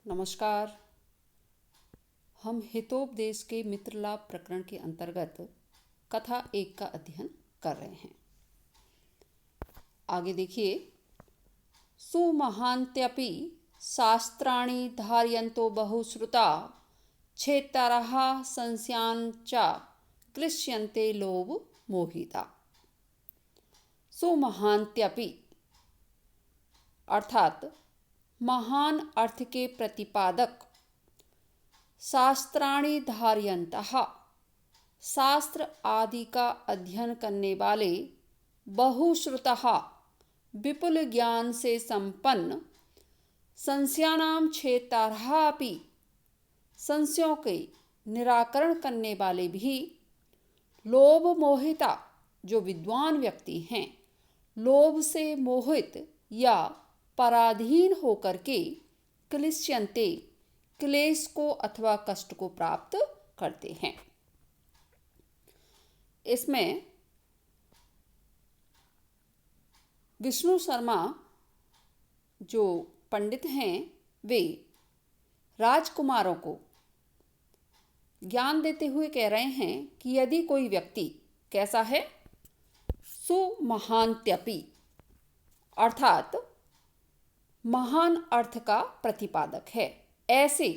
नमस्कार। हम हितोपदेश के मित्र लाभ प्रकरण के अंतर्गत कथा 1 का अध्ययन कर रहे हैं। आगे देखिए। सुमहान्त्यपि शास्त्राणि धारयन्तो बहुश्रुता छेतरः संस्यान् च क्लिश्यन्ते लोभ मोहिता। सुमहान्त्यपि अर्थात महान अर्थ के प्रतिपादक, शास्त्राणि धारयन्तः शास्त्र आदि का अध्ययन करने वाले, बहुश्रुतः विपुल ज्ञान से संपन्न, संशयानां छेतरः अपि संशयों के निराकरण करने वाले भी, लोभ मोहिता जो विद्वान व्यक्ति हैं, लोभ से मोहित या पराधीन होकर के क्लिश्यन्ते क्लेश को अथवा कष्ट को प्राप्त करते हैं। इसमें विष्णु शर्मा जो पंडित हैं, वे राजकुमारों को ज्ञान देते हुए कह रहे हैं कि यदि कोई व्यक्ति कैसा है, सुमहान्त्यपि अर्थात महान अर्थ का प्रतिपादक है, ऐसे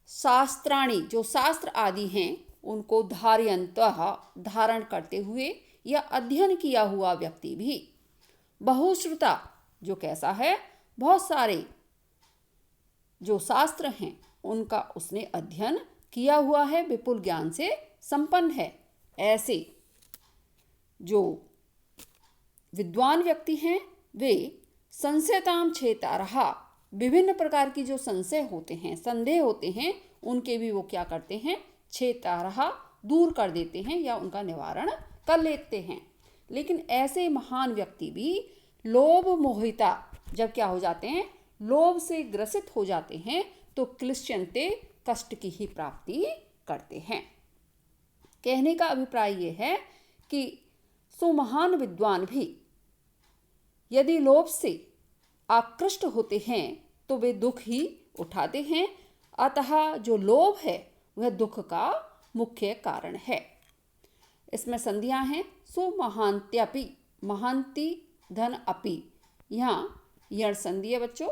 शास्त्राणि जो शास्त्र आदि हैं उनको धारयन्तः धारण करते हुए या अध्ययन किया हुआ व्यक्ति भी, बहुश्रुता जो कैसा है, बहुत सारे जो शास्त्र हैं उनका उसने अध्ययन किया हुआ है, विपुल ज्ञान से संपन्न है, ऐसे जो विद्वान व्यक्ति हैं वे संशयताम छेतरः विभिन्न प्रकार की जो संशय होते हैं, संदेह होते हैं, उनके भी वो क्या करते हैं, छेतरः दूर कर देते हैं या उनका निवारण कर लेते हैं। लेकिन ऐसे महान व्यक्ति भी लोभ मोहिता जब क्या हो जाते हैं, लोभ से ग्रसित हो जाते हैं, तो क्लिश्यन्ते कष्ट की ही प्राप्ति करते हैं। कहने का अभिप्राय ये है कि सुमहान विद्वान भी यदि लोभ से आकृष्ट होते हैं तो वे दुख ही उठाते हैं। अतः जो लोभ है वह दुख का मुख्य कारण है। इसमें संधियां हैं। सुमहान्त्यपि, महांति धन अपि, यहाँ यण संधि है बच्चों।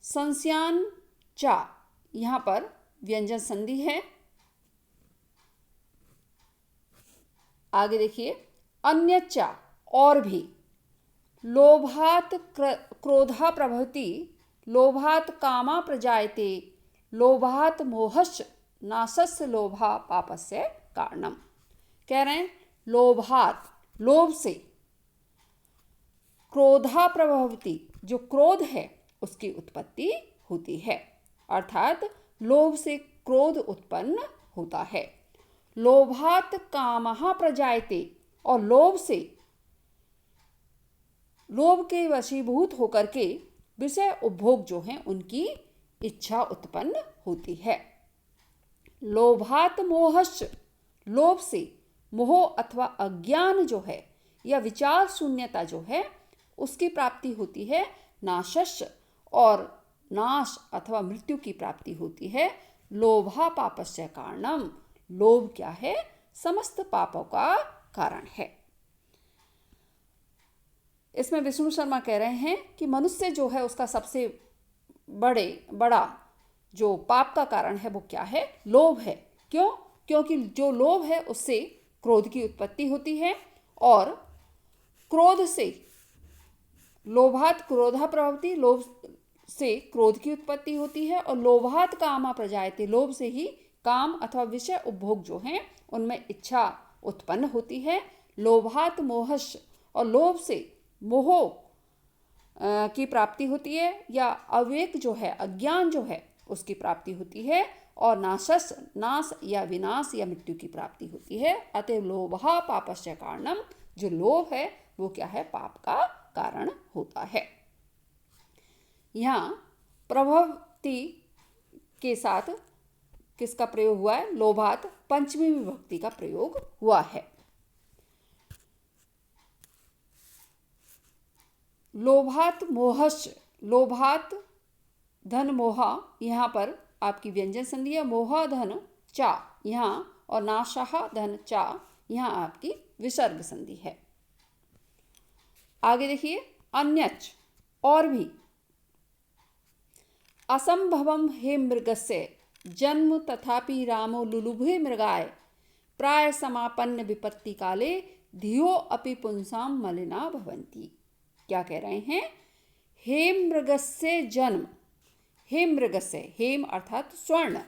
संस्यान चा, यहाँ पर व्यंजन संधि है। आगे देखिए। अन्यच्च और भी, लोभात क्रोधा प्रभृति, लोभात कामा प्रजायते, लोभात मोहश्च नाशस्य लोभा पापस्य कारणम। कह रहे हैं लोभात लोभ से, क्रोधा प्रभृति जो क्रोध है उसकी उत्पत्ति होती है, अर्थात लोभ से क्रोध उत्पन्न होता है। लोभात कामः प्रजायते, और लोभ से, लोभ के वशीभूत होकर के विषय उपभोग जो हैं उनकी इच्छा उत्पन्न होती है। लोभात मोहश्च, लोभ से मोह अथवा अज्ञान जो है या विचार शून्यता जो है उसकी प्राप्ति होती है। नाशस्य, और नाश अथवा मृत्यु की प्राप्ति होती है। लोभा पापस्य कारणम, लोभ क्या है, समस्त पापों का कारण है। इसमें विष्णु शर्मा कह रहे हैं कि मनुष्य जो है उसका सबसे बड़ा जो पाप का कारण है वो क्या है, लोभ है। क्यों? क्योंकि जो लोभ है उससे क्रोध की उत्पत्ति होती है, और क्रोध से, लोभात क्रोधा प्रवृत्ति, लोभ से क्रोध की उत्पत्ति होती है, और लोभात कामा प्रजायते, लोभ से ही काम अथवा विषय उपभोग जो हैं उनमें इच्छा उत्पन्न होती है। लोभात मोहश, और लोभ से मोह की प्राप्ति होती है, या अविवेक जो है, अज्ञान जो है उसकी प्राप्ति होती है, और नाशस, नाश या विनाश या मृत्यु की प्राप्ति होती है। अतः लोभा पापस्य कारणम, जो लोभ है वो क्या है, पाप का कारण होता है। यहाँ प्रभवती के साथ किसका प्रयोग हुआ है, लोभात पंचमी विभक्ति का प्रयोग हुआ है। लोभात मोहश्च, लोभात धन मोहा, यहाँ पर आपकी व्यंजन संधि है। मोहा धन चा यहाँ, और नाशाह धन चा यहाँ आपकी विसर्ग संधि है। आगे देखिए, अन्यच और भी। असंभवम हे मृगस्य जन्म तथापि रामो लुलुभे मृगाय प्राय समापन्न विपत्ति काले धियो अपि पुंसाम मलिना भवंती। क्या कह रहे हैं? हेम मृगस्य जन्म, हेम मृगस्य, हेम अर्थात स्वर्ण,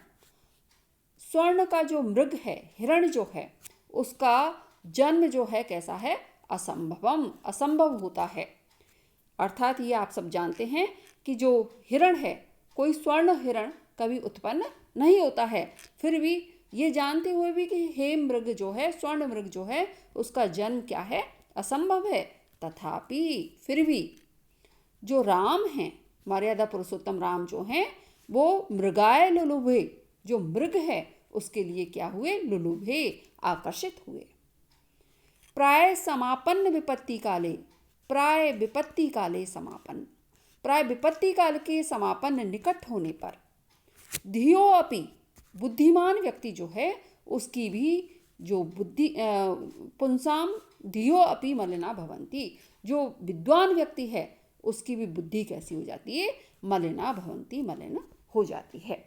स्वर्ण का जो मृग है, हिरण जो है, उसका जन्म जो है कैसा है? असंभवम, असंभव होता है। अर्थात ये आप सब जानते हैं कि जो हिरण है, कोई स्वर्ण हिरण कभी उत्पन्न नहीं होता है। फिर भी ये जानते हुए भी कि हेम मृग जो है, स्वर्ण मृग जो है, उसका जन्म क्या है? असंभव है। तथापि फिर भी जो राम हैं, मर्यादा पुरुषोत्तम राम जो हैं, वो मृगाय लुलुभे, जो मृग है उसके लिए क्या हुए? लुलुभे, आकर्षित हुए। प्राय समापन्न विपत्ति काले, प्राय विपत्ति काले समापन, प्राय विपत्ति काल के समापन निकट होने पर धियो अपि, बुद्धिमान व्यक्ति जो है उसकी भी जो बुद्धि पुंसाम धियो अपि मलिना भवंती, जो विद्वान व्यक्ति है उसकी भी बुद्धि कैसी हो जाती है? मलिना भवंती, मलिन हो जाती है।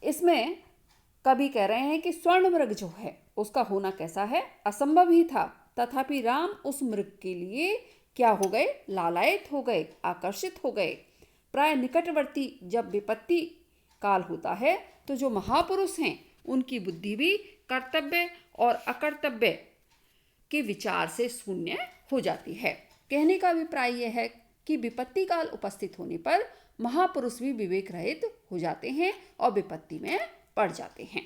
इसमें कवि कह रहे हैं कि स्वर्ण मृग जो है उसका होना कैसा है? असंभव ही था। तथापि राम उस मृग के लिए क्या हो गए? लालायित हो गए, आकर्षित हो गए। प्राय निकटवर्ती जब विपत्ति काल होता है तो जो महापुरुष हैं उनकी बुद्धि भी कर्तव्य और अकर्तव्य के विचार से शून्य हो जाती है। कहने का अभिप्राय यह है कि विपत्ति काल उपस्थित होने पर महापुरुष भी विवेक रहित हो जाते हैं और विपत्ति में पड़ जाते हैं।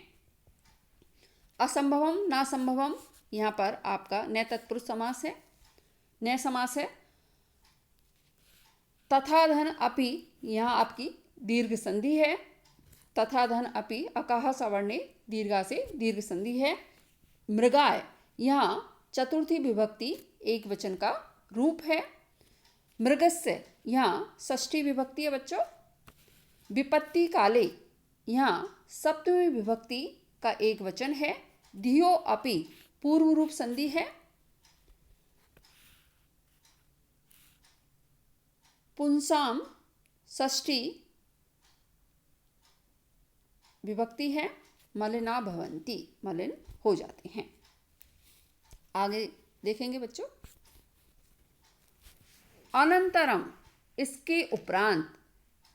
असंभवम ना संभवम, यहाँ पर आपका नए तत्पुरुष समास है, नए समास है। तथा धन अपि, यहाँ आपकी दीर्घ संधि है। तथा धन अपि, अकाह सवर्णे दीर्घा से दीर्घ संधि है। मृगाय, यहाँ चतुर्थी विभक्ति एक वचन का रूप है। मृगस्य, यहाँ षष्ठी विभक्ति है बच्चों। विपत्ति काले, यहाँ सप्तमी विभक्ति का एक वचन है। धियो अपि पूर्व रूप संधि है। पुंसाम षष्ठी विभक्ति है। मलिना भवंती, मलिन हो जाते हैं। आगे देखेंगे बच्चों। अनंतरम, इसके उपरांत,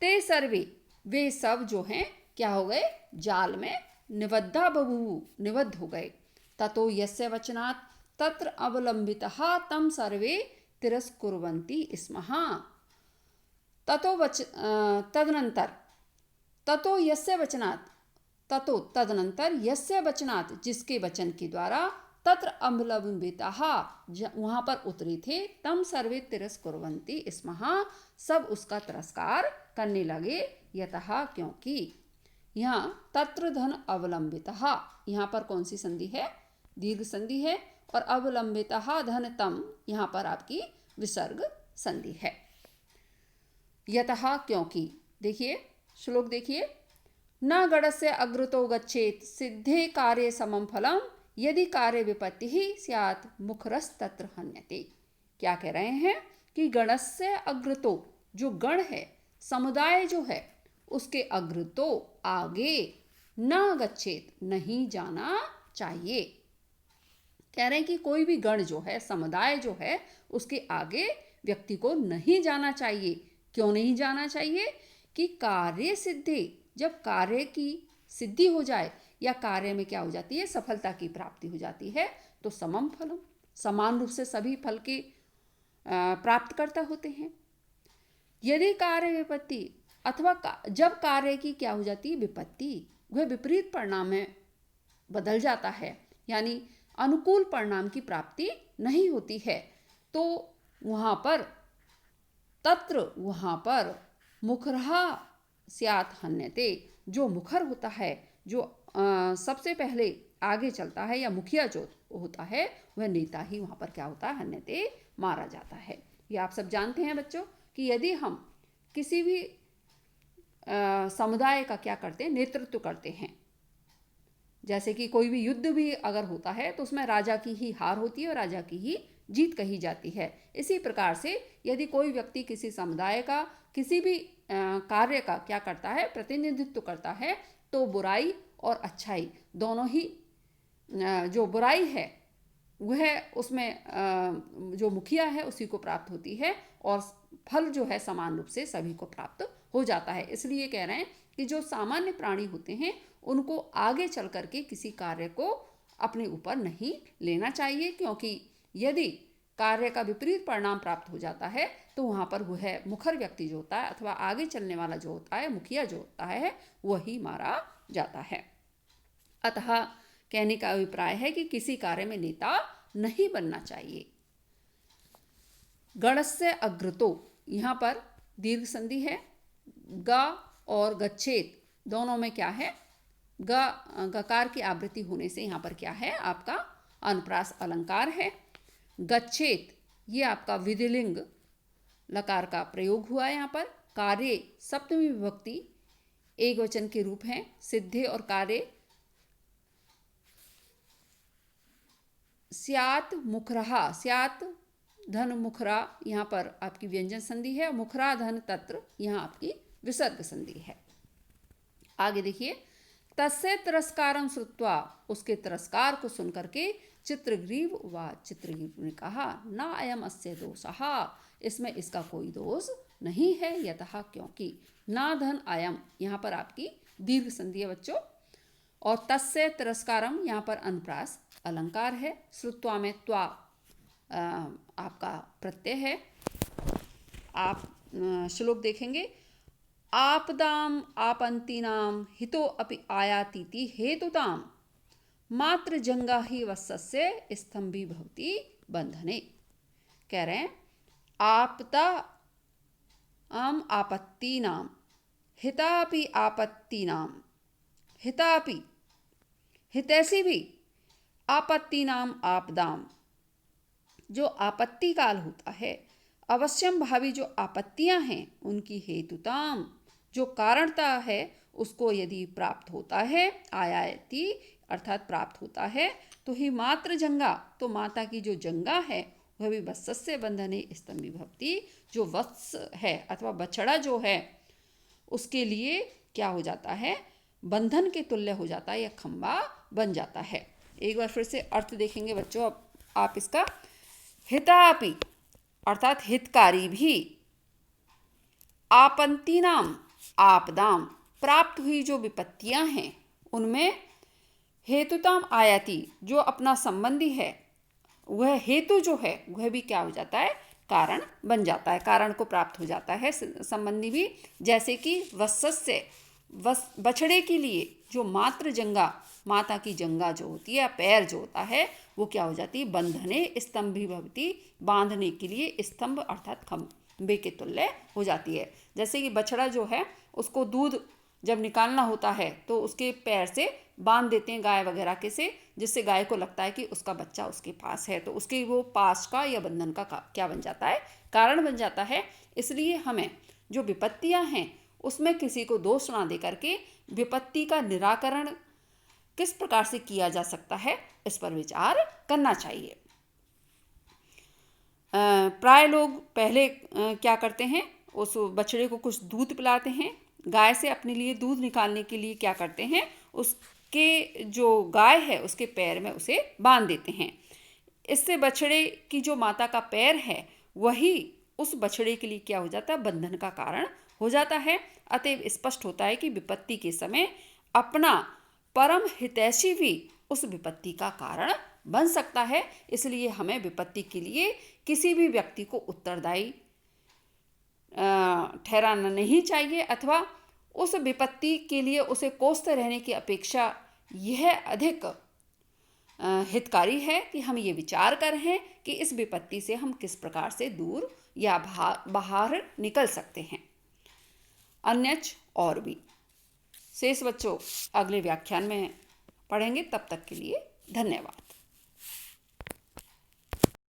ते सर्वे, वे सब जो हैं क्या हो गए? जाल में निबद्धा बभूवु, निबद्ध हो गए। ततो यस्य वचनात् तत्र अवलंबितः तम सर्वे तिरस्कुर्वन्ति स्मः। तदनंतर, ततो यस्य वचनात्, ततो तदनंतर, यस्य वचनात् जिसके वचन के द्वारा, तत्र अवलंबितः वहाँ पर उतरे थे, तम सर्वे तिरस्कुर्वन्ति स्मः सब उसका तिरस्कार करने लगे। यतः क्योंकि, यहाँ तत्र धन अवलंबितः, यहाँ पर कौन सी संधि है? दीर्घ संधि है। और अवलंबितः धन तम, यहाँ पर आपकी विसर्ग संधि है। यतः क्योंकि, देखिए श्लोक देखिए। न गणस्य अग्रतो गच्छेत सिद्धे कार्य समम फलम यदि कार्य विपत्ति ही स्यात् मुखरस्तत्र हन्यते। क्या कह रहे हैं कि गणस्य अग्रतो, जो गण है, समुदाय जो है, उसके अग्रतो आगे, न गच्छेत नहीं जाना चाहिए। कह रहे हैं कि कोई भी गण जो है, समुदाय जो है, उसके आगे व्यक्ति को नहीं जाना चाहिए। क्यों नहीं जाना चाहिए? कि कार्य सिद्धि, जब कार्य की सिद्धि हो जाए या कार्य में क्या हो जाती है? सफलता की प्राप्ति हो जाती है, तो समम फलम, समान रूप से सभी फल के प्राप्तकर्ता होते हैं। यदि कार्य विपत्ति, अथवा जब कार्य की क्या हो जाती है? विपत्ति, वह विपरीत परिणाम में बदल जाता है, यानी अनुकूल परिणाम की प्राप्ति नहीं होती है, तो वहाँ पर तत्र, वहाँ पर मुखरहा स्यात् हन्यते, जो मुखर होता है, जो सबसे पहले आगे चलता है या मुखिया जो होता है, वह नेता ही वहाँ पर क्या होता है? हन्यते, मारा जाता है। ये आप सब जानते हैं बच्चों। कि यदि हम किसी भी समुदाय का क्या करते हैं, नेतृत्व करते हैं, जैसे कि कोई भी युद्ध भी अगर होता है तो उसमें राजा की ही हार होती है और राजा की ही जीत कही जाती है। इसी प्रकार से यदि कोई व्यक्ति किसी समुदाय का किसी भी कार्य का क्या करता है, प्रतिनिधित्व करता है, तो बुराई और अच्छाई दोनों ही, जो बुराई है वह उसमें जो मुखिया है उसी को प्राप्त होती है और फल जो है समान रूप से सभी को प्राप्त हो जाता है। इसलिए कह रहे हैं कि जो सामान्य प्राणी होते हैं उनको आगे चल करके किसी कार्य को अपने ऊपर नहीं लेना चाहिए, क्योंकि यदि कार्य का विपरीत परिणाम प्राप्त हो जाता है तो वहाँ पर वह मुखर व्यक्ति जो होता है अथवा आगे चलने वाला जो होता है, मुखिया जो होता है, वही मारा जाता है। अतः कहने का अभिप्राय है कि किसी कार्य में नेता नहीं बनना चाहिए। गणस्य अग्रतो, यहाँ पर दीर्घ संधि है। ग और गच्छेत दोनों में क्या है, गकार की आवृत्ति होने से यहाँ पर क्या है, आपका अनुप्रास अलंकार है। गच्छेत ये आपका विधिलिंग लकार का प्रयोग हुआ है। यहाँ पर कार्य सप्तमी विभक्ति एक वचन के रूप हैं। सिद्धे और कार्य स्यात् मुखरहा, स्यात् धन मुखरा यहाँ पर आपकी व्यंजन संधि है। मुखरा धन तत्र यहाँ आपकी विसर्ग संधि है। आगे देखिए, तस्य तिरस्कारं श्रुत्वा, उसके तिरस्कार को सुनकर के चित्रग्रीव उवाच, चित्रग्रीव ने कहा, न अयम अस्य दोषः, इसमें इसका कोई दोष नहीं है। यतः क्योंकि, ना धन अयम यहाँ पर आपकी दीर्घ संधि है बच्चों, और तस्य तिरस्कारम यहाँ पर अनुप्रास अलंकार है। श्रुत्वा में त्वा आपका प्रत्यय है। आप श्लोक देखेंगे, आपदाम आपंतीनाम हितो अपि आयातीति हेतुताम मात्र जंगा ही वत्सस्य स्तंभी भवति बंधने। कह रहे हैं आपदा आम आपत्ति नाम हितापि आपत्ति नाम, हितापि हितैषी भी आपत्ति नाम आपदाम, जो आपत्ति काल होता है, अवश्यम भावी जो आपत्तियां हैं उनकी हेतुताम, जो कारणता है उसको यदि प्राप्त होता है, आयाति अर्थात प्राप्त होता है, तो ही मात्र जंगा, तो माता की जो जंगा है वह भी वत्सस्य बंधने स्तंभी भवति, जो वत्स है अथवा बछड़ा जो है उसके लिए क्या हो जाता है, बंधन के तुल्य हो जाता है या खंबा बन जाता है। एक बार फिर से अर्थ देखेंगे बच्चों, अब आप इसका, हितापि अर्थात हितकारी भी, आपंतीनाम आपदाम, प्राप्त हुई जो विपत्तियां हैं उनमें, हेतुताम आयाति, जो अपना संबंधी है वह हेतु जो है वह भी क्या हो जाता है, कारण बन जाता है, कारण को प्राप्त हो जाता है संबंधी भी। जैसे कि वत्सस्य, बछड़े के लिए जो मात्र जंगा, माता की जंगा जो होती है, पैर जो होता है, वो क्या हो जाती है, बंधने स्तंभी भवति, बांधने के लिए स्तंभ अर्थात खंबे के तुल्य हो जाती है। जैसे कि बछड़ा जो है उसको दूध जब निकालना होता है तो उसके पैर से बांध देते हैं गाय वगैरह के से, जिससे गाय को लगता है कि उसका बच्चा उसके पास है, तो उसके वो पास का या बंधन का क्या बन जाता है, कारण बन जाता है। इसलिए हमें जो विपत्तियां हैं उसमें किसी को दोष ना दे करके विपत्ति का निराकरण किस प्रकार से किया जा सकता है इस पर विचार करना चाहिए। प्राय लोग पहले क्या करते हैं, उस बछड़े को कुछ दूध पिलाते हैं, गाय से अपने लिए दूध निकालने के लिए क्या करते हैं, उसके जो गाय है उसके पैर में उसे बांध देते हैं। इससे बछड़े की जो माता का पैर है वही उस बछड़े के लिए क्या हो जाता है, बंधन का कारण हो जाता है। अतएव स्पष्ट होता है कि विपत्ति के समय अपना परम हितैषी भी उस विपत्ति का कारण बन सकता है। इसलिए हमें विपत्ति के लिए किसी भी व्यक्ति को उत्तरदायी ठहराना नहीं चाहिए, अथवा उस विपत्ति के लिए उसे कोसते रहने की अपेक्षा यह अधिक हितकारी है कि हम ये विचार कर हैं कि इस विपत्ति से हम किस प्रकार से दूर या बाहर निकल सकते हैं। अन्यच और भी शेष बच्चों अगले व्याख्यान में पढ़ेंगे। तब तक के लिए धन्यवाद।